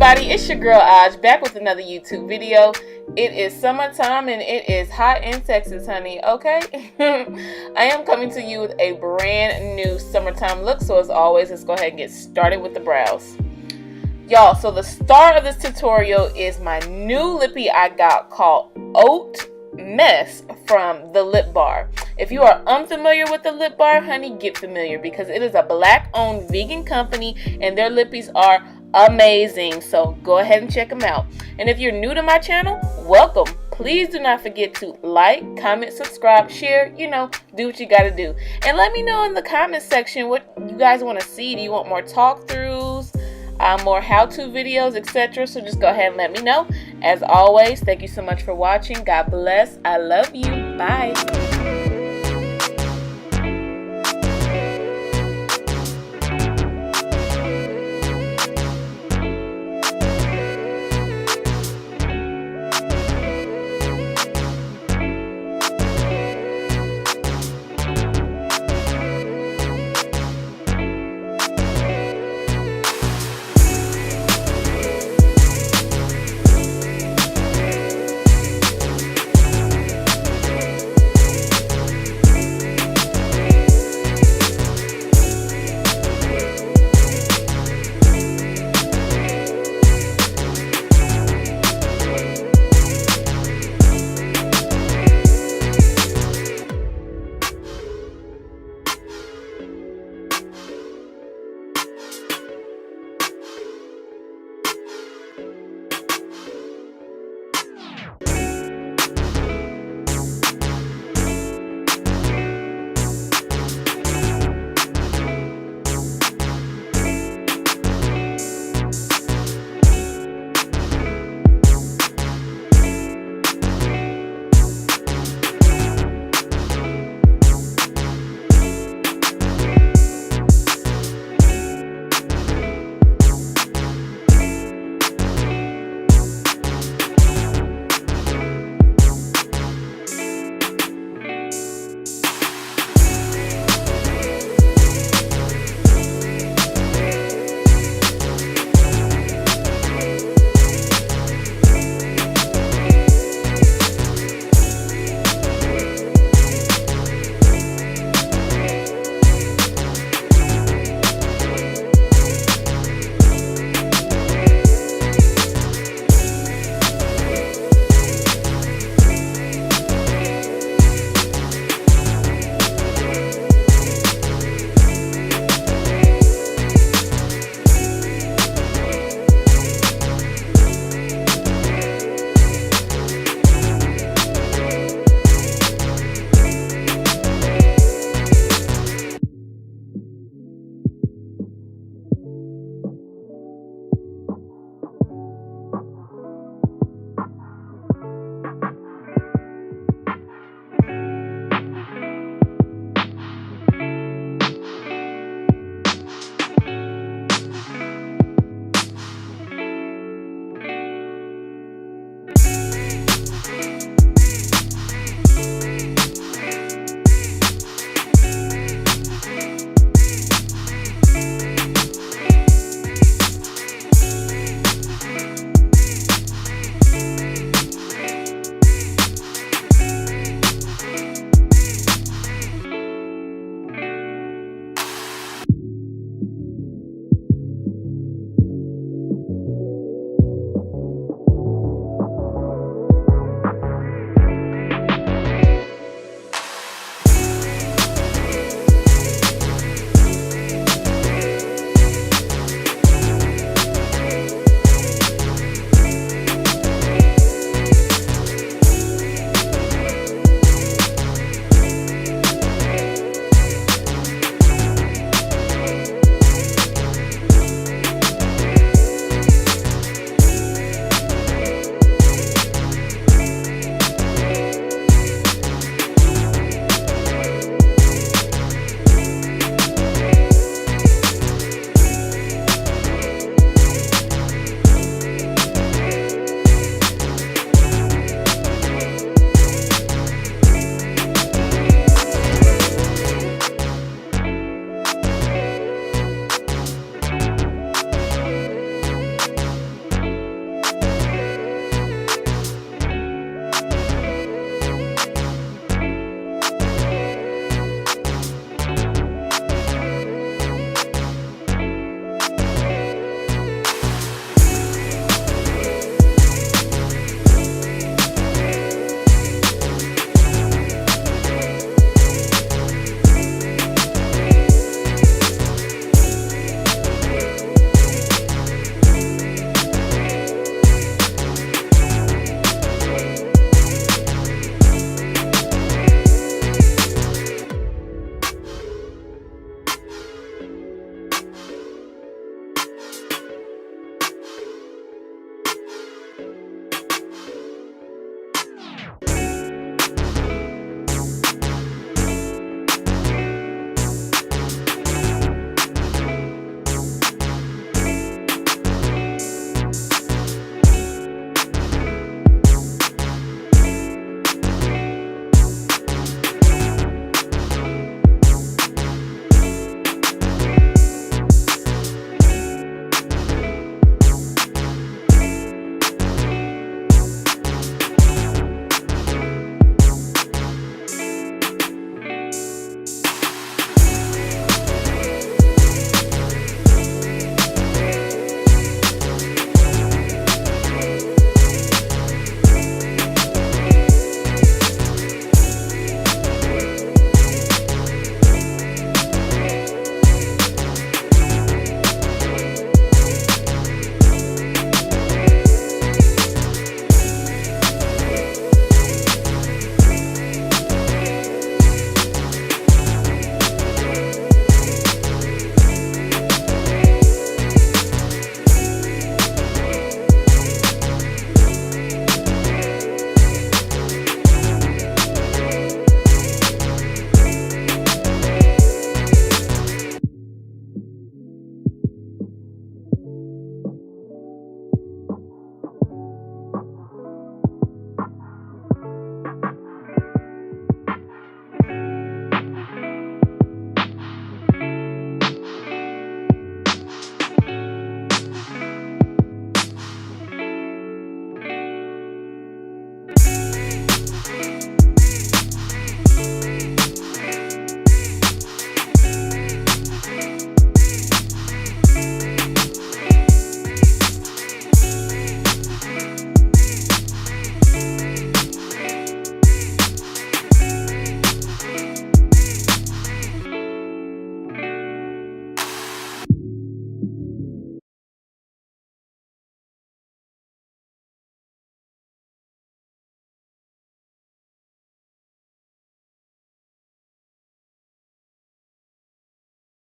everybody, it's your girl Aj back with another YouTube video. It is summertime and it is hot in Texas, honey, okay? I am coming to you with a brand new summertime look, so as always, let's go ahead and get started with the brows. Y'all, so the star of this tutorial is my new lippy I got called Haute Mess from the Lip Bar. If you are unfamiliar with the Lip Bar, honey, get familiar because it is a black-owned vegan company and their lippies are amazing. So go ahead and check them out. And if you're new to my channel, welcome. Please do not forget to like, comment, subscribe, share, do what you gotta do. And let me know in the comment section what you guys want to see. Do you want more talk throughs, more how-to videos, etc.? So just go ahead and let me know. As always, thank you so much for watching. God bless. I love you. Bye.